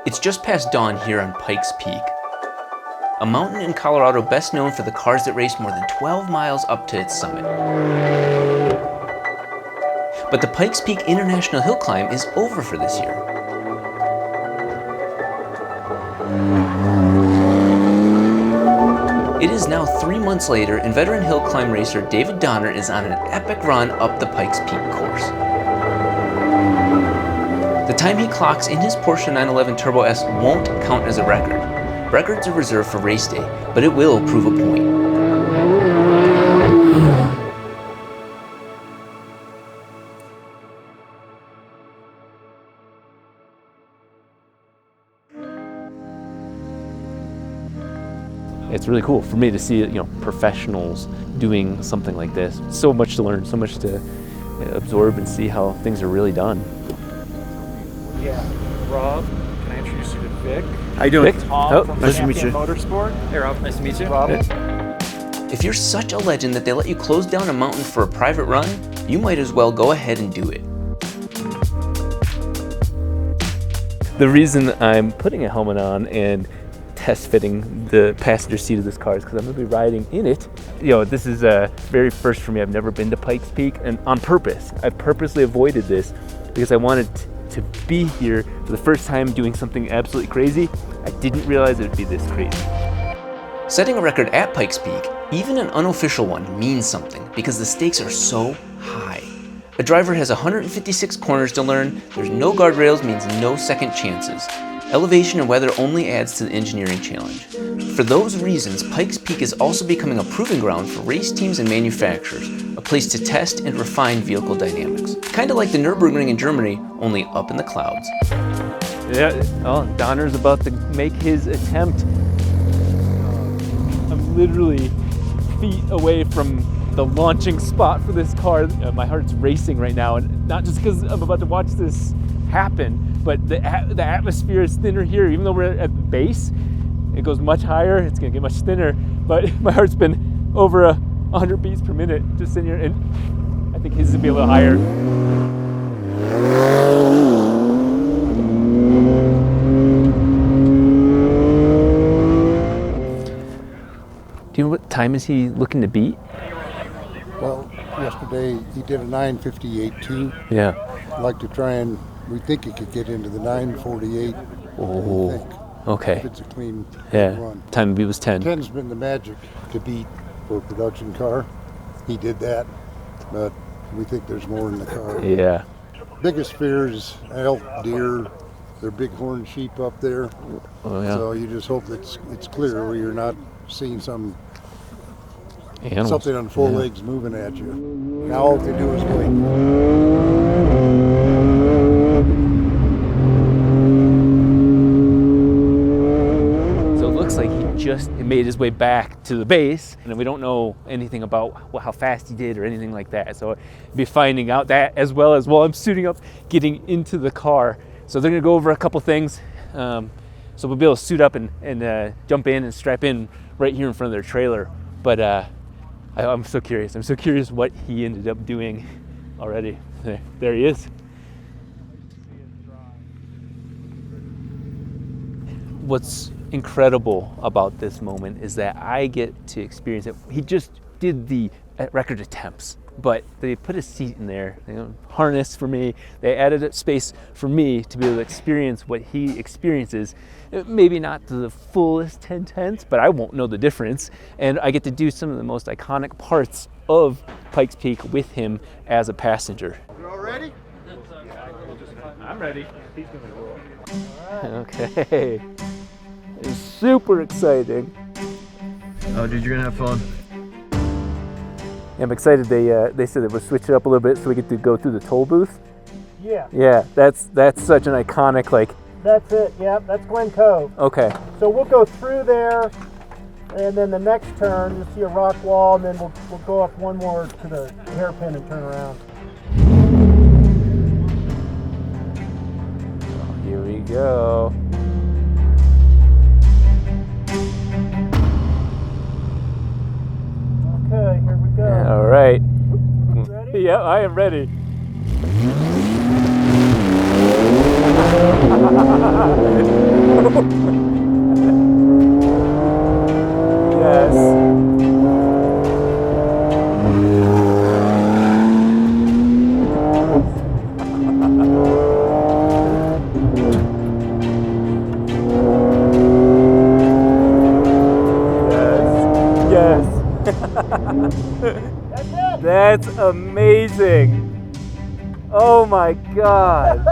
It's just past dawn here on Pikes Peak, a mountain in Colorado best known for the cars that race more than 12 miles up to its summit. But the Pikes Peak International Hill Climb is over for this year. It is now 3 months later, and veteran hill climb racer David Donner is on an epic run up the Pikes Peak course. The time he clocks in his Porsche 911 Turbo S won't count as a record. Records are reserved for race day, but it will prove a point. It's really cool for me to see, professionals doing something like this. So much to learn, so much to absorb and see how things are really done. Yeah, Rob, can I introduce you to Vic? How you doing? Vic? Tom from nice to meet you. Motorsport. Hey Rob, nice to meet you. Rob. If you're such a legend that they let you close down a mountain for a private run, you might as well go ahead and do it. The reason I'm putting a helmet on and test fitting the passenger seat of this car is because I'm going to be riding in it. This is very first for me. I've never been to Pikes Peak, and on purpose. I purposely avoided this because I wanted to be here for the first time doing something absolutely crazy. I didn't realize it would be this crazy. Setting a record at Pikes Peak, even an unofficial one, means something because the stakes are so high. A driver has 156 corners to learn, there's no guardrails means no second chances. Elevation and weather only adds to the engineering challenge. For those reasons, Pikes Peak is also becoming a proving ground for race teams and manufacturers, a place to test and refine vehicle dynamics. Kind of like the Nürburgring in Germany, only up in the clouds. Yeah, Donner's about to make his attempt. I'm literally feet away from the launching spot for this car. My heart's racing right now, and not just because I'm about to watch this happen, but the atmosphere is thinner here. Even though we're at the base, it goes much higher. It's gonna get much thinner, but my heart's been over 100 beats per minute just sitting here, and I think his is gonna be a little higher. Do you know what time is he looking to beat? Well, yesterday he did a 9:58.2. Yeah. I'd like to try and, we think he could get into the 9:48. Oh, I think. okay. If it's a clean Yeah. run. Time to beat was 10. 10's been the magic to beat for a production car. He did that, but we think there's more in the car. Yeah. Biggest fear is elk, deer, they're bighorn sheep up there. Oh, yeah. So you just hope it's clear where you're not seeing something on full legs moving at you. Now all they do is wait. So it looks like he just made his way back to the base, and we don't know anything about how fast he did or anything like that. So we'll be finding out that as well as while I'm suiting up, getting into the car. So they're gonna go over a couple things. So we'll be able to suit up and jump in and strap in right here in front of their trailer. But I'm so curious. I'm so curious what he ended up doing already. There he is. What's incredible about this moment is that I get to experience it. He just did the record attempts, but they put a seat in there, harness for me. They added a space for me to be able to experience what he experiences. Maybe not to the fullest 10/10ths, but I won't know the difference. And I get to do some of the most iconic parts of Pikes Peak with him as a passenger. You all ready? I'm ready. He's gonna roll. Okay. It's super exciting. Oh, dude, you're gonna have fun. I'm excited. They said that we'll switch it up a little bit so we get to go through the toll booth. Yeah. Yeah, that's such an iconic, That's it, yep, that's Glen Cove. Okay. So we'll go through there, and then the next turn, you'll see a rock wall, and then we'll go up one more to the hairpin and turn around. Here we go. Okay, here we go. All right. Ready? Yeah, I am ready. That's amazing. Oh my God.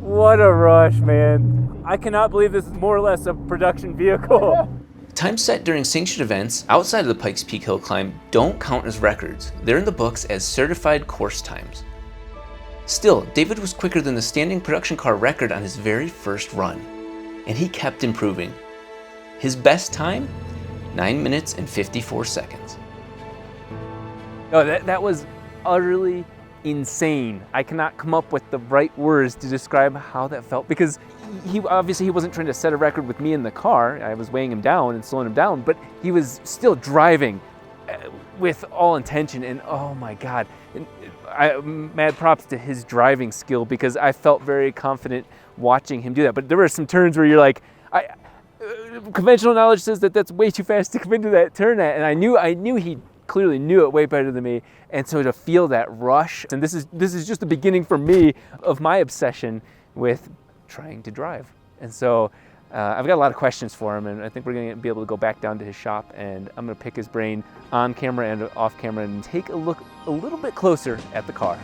What a rush, man. I cannot believe this is more or less a production vehicle. Times set during sanctioned events outside of the Pikes Peak hill climb don't count as records. They're in the books as certified course times. Still, David was quicker than the standing production car record on his very first run, and he kept improving. His best time? 9 minutes and 54 seconds. Oh, that was utterly insane. I cannot come up with the right words to describe how that felt, because he wasn't trying to set a record with me in the car. I was weighing him down and slowing him down, but he was still driving with all intention, and oh my God. Mad props to his driving skill, because I felt very confident watching him do that. But there were some turns where you're like, conventional knowledge says that that's way too fast to come into that turn at, and I knew he clearly knew it way better than me, and so to feel that rush, and this is just the beginning for me of my obsession with trying to drive. And so I've got a lot of questions for him, and I think we're going to be able to go back down to his shop, and I'm going to pick his brain on camera and off camera and take a look a little bit closer at the car.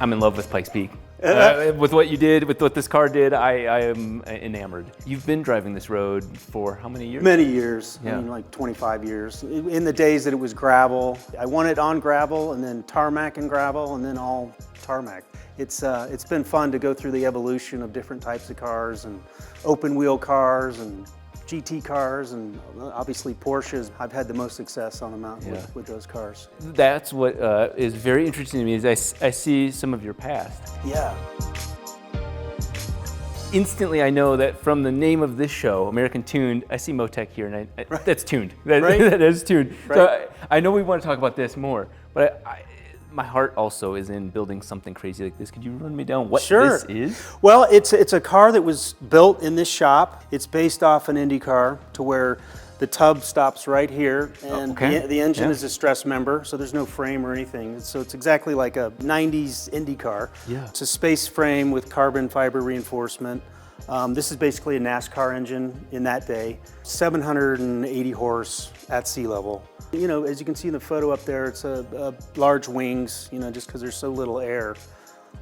I'm in love with Pikes Peak. With what you did, with what this car did, I am enamored. You've been driving this road for how many years? Many years, Yeah. I mean, like 25 years. In the days that it was gravel, I won it on gravel, and then tarmac and gravel, and then all tarmac. It's been fun to go through the evolution of different types of cars, and open wheel cars, and GT cars, and obviously Porsches. I've had the most success on the mountain with those cars. That's what is very interesting to me, is I see some of your past. Yeah. Instantly, I know that from the name of this show, American Tuned, I see Motec here, and Right. that's tuned. Right. That is tuned. Right. So I know we want to talk about this more, but my heart also is in building something crazy like this. Could you run me down what Sure. this is? Well, it's a car that was built in this shop. It's based off an Indy car, to where the tub stops right here, and okay. the engine Yeah. is a stress member, so there's no frame or anything. So it's exactly like a 90s Indy car. Yeah. It's a space frame with carbon fiber reinforcement. This is basically a NASCAR engine in that day. 780 horse at sea level. You know, as you can see in the photo up there, it's a large wings, you know, just because there's so little air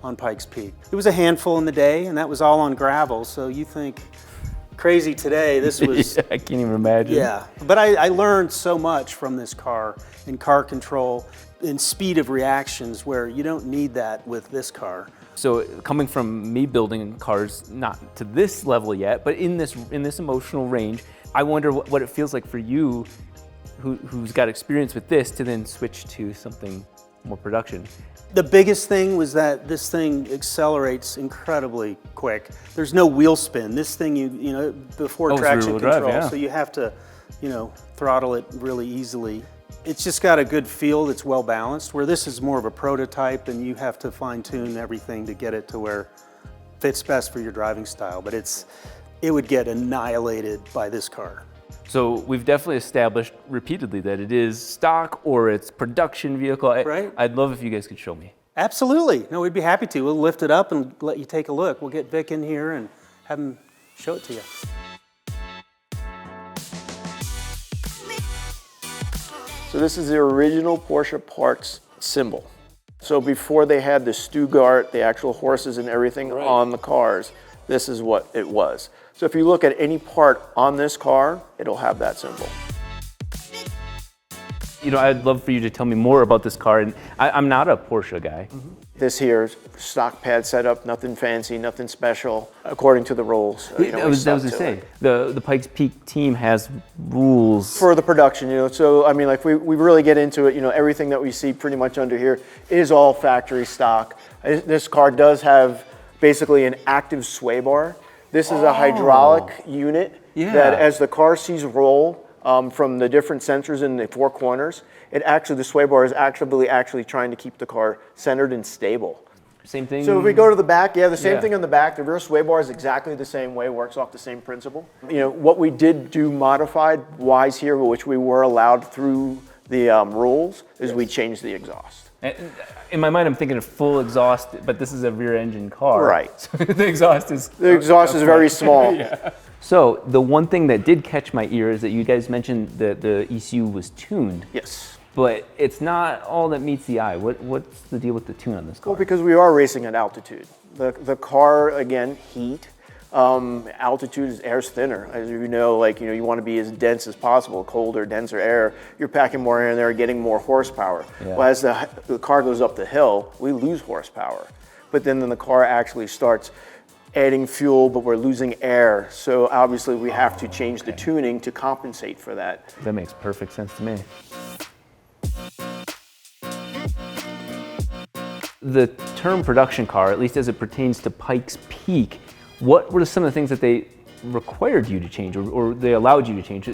on Pikes Peak. It was a handful in the day, and that was all on gravel, so you think crazy today, this was... Yeah, I can't even imagine. Yeah, but I learned so much from this car, in car control, and speed of reactions, where you don't need that with this car. So coming from me building cars, not to this level yet, but in this emotional range, I wonder what it feels like for you, who's got experience with this, to then switch to something more production. The biggest thing was that this thing accelerates incredibly quick. There's no wheel spin. This thing, you know, before it's traction rear-wheel drive, control, yeah. so you have to, you know, throttle it really easily. It's just got a good feel that's well balanced, where this is more of a prototype, and you have to fine tune everything to get it to where it fits best for your driving style. But it would get annihilated by this car. So we've definitely established repeatedly that it is stock or it's production vehicle. Right. I'd love if you guys could show me. Absolutely. No, we'd be happy to. We'll lift it up and let you take a look. We'll get Vic in here and have him show it to you. So this is the original Porsche parts symbol. So before they had the Stuttgart, the actual horses and everything on the cars, this is what it was. So if you look at any part on this car, it'll have that symbol. You know, I'd love for you to tell me more about this car, and I'm not a Porsche guy. Mm-hmm. This here is stock pad setup, nothing fancy, nothing special, according to the rules. I was going to say, the Pikes Peak team has rules. For the production, you know, so I mean, like we really get into it, you know, everything that we see pretty much under here is all factory stock. This car does have basically an active sway bar. This is a hydraulic unit that as the car sees roll from the different sensors in the four corners, the sway bar is actually trying to keep the car centered and stable. Same thing? So if we go to the back, the same thing on the back. The rear sway bar is exactly the same way, works off the same principle. You know, what we did do modified wise here, which we were allowed through the rules, is we changed the exhaust. In my mind, I'm thinking of full exhaust, but this is a rear engine car. Right. So the exhaust is... The exhaust is very small. So the one thing that did catch my ear is that you guys mentioned that the ECU was tuned. Yes. But it's not all that meets the eye. What's the deal with the tune on this car? Well, because we are racing at altitude. The car, again, heat. Altitude is air's thinner. As you know, you want to be as dense as possible. Colder, denser air, you're packing more air in there, getting more horsepower. Yeah. Well, as the car goes up the hill, we lose horsepower. But then the car actually starts adding fuel, but we're losing air. So obviously we have to change the tuning to compensate for that. That makes perfect sense to me. The term production car, at least as it pertains to Pikes Peak, what were some of the things that they required you to change or they allowed you to change?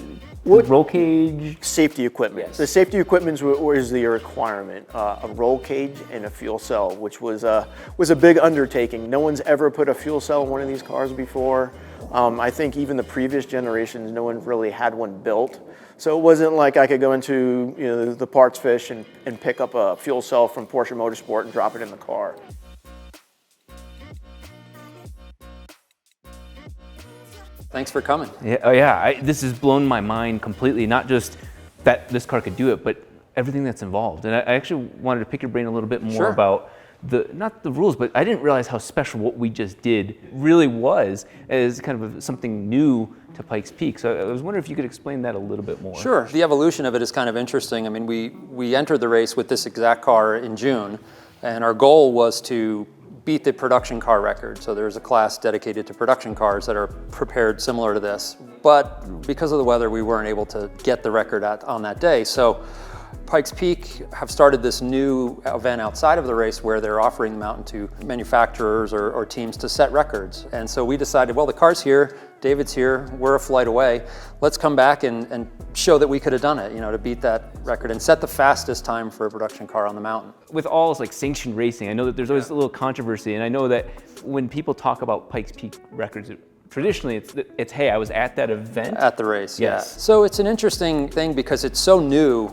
Roll cage? Safety equipment. Yes. The safety equipment was the requirement. A roll cage and a fuel cell, which was a big undertaking. No one's ever put a fuel cell in one of these cars before. I think even the previous generations, no one really had one built. So it wasn't like I could go into the parts fish and pick up a fuel cell from Porsche Motorsport and drop it in the car. Thanks for coming. Yeah, oh yeah, this has blown my mind completely. Not just that this car could do it, but everything that's involved. And I actually wanted to pick your brain a little bit more about not the rules, but I didn't realize how special what we just did really was as kind of something new to Pikes Peak. So I was wondering if you could explain that a little bit more. Sure. The evolution of it is kind of interesting. I mean, we entered the race with this exact car in June, and our goal was to beat the production car record. So there's a class dedicated to production cars that are prepared similar to this. But because of the weather, we weren't able to get the record on that day. So Pikes Peak have started this new event outside of the race where they're offering them out to manufacturers or teams to set records. And so we decided, well, the car's here, David's here, we're a flight away. Let's come back and show that we could have done it, to beat that record and set the fastest time for a production car on the mountain. With all sanctioned racing, I know that there's always a little controversy, and I know that when people talk about Pikes Peak records, traditionally it's hey, I was at that event. At the race, yes. Yeah. So it's an interesting thing because it's so new.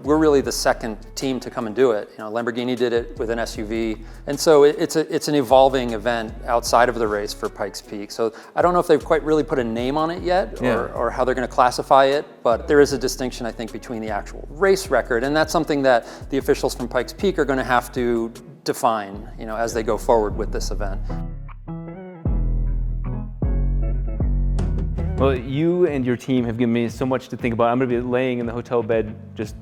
We're really the second team to come and do it. Lamborghini did it with an SUV. And so it's an evolving event outside of the race for Pikes Peak. So I don't know if they've quite really put a name on it yet or how they're going to classify it, but there is a distinction, I think, between the actual race record. And that's something that the officials from Pikes Peak are going to have to define, as they go forward with this event. Well, you and your team have given me so much to think about. I'm going to be laying in the hotel bed just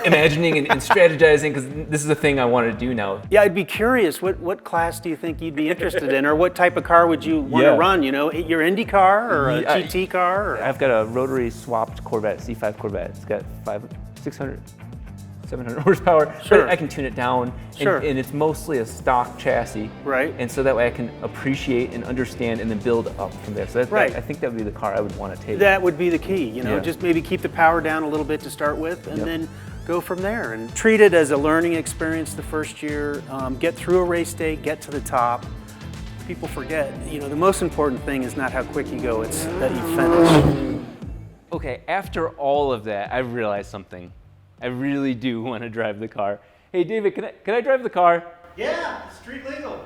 imagining and strategizing because this is a thing I want to do now. Yeah, I'd be curious, what class do you think you'd be interested in, or what type of car would you want to run? Your Indy car or a GT car? Or? I've got a rotary swapped Corvette, C5 Corvette. It's got 600, 700 horsepower. Sure. But I can tune it down. Sure. And it's mostly a stock chassis. Right. And so that way I can appreciate and understand and then build up from there. So I think that would be the car I would want to take. That would be the key, just maybe keep the power down a little bit to start with and then go from there and treat it as a learning experience the first year, get through a race day, get to the top. People forget, the most important thing is not how quick you go, it's that you finish. Okay, after all of that, I've realized something. I really do want to drive the car. Hey, David, can I drive the car? Yeah, street legal.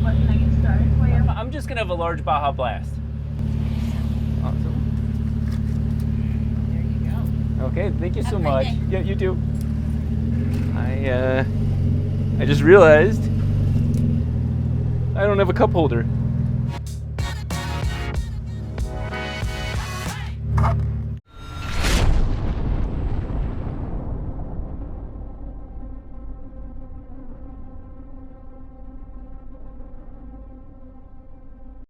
What can I get started for you? I'm just gonna have a large Baja Blast. Awesome. There you go. Okay, thank you so Have a much. great day. Yeah, you too. I just realized I don't have a cup holder.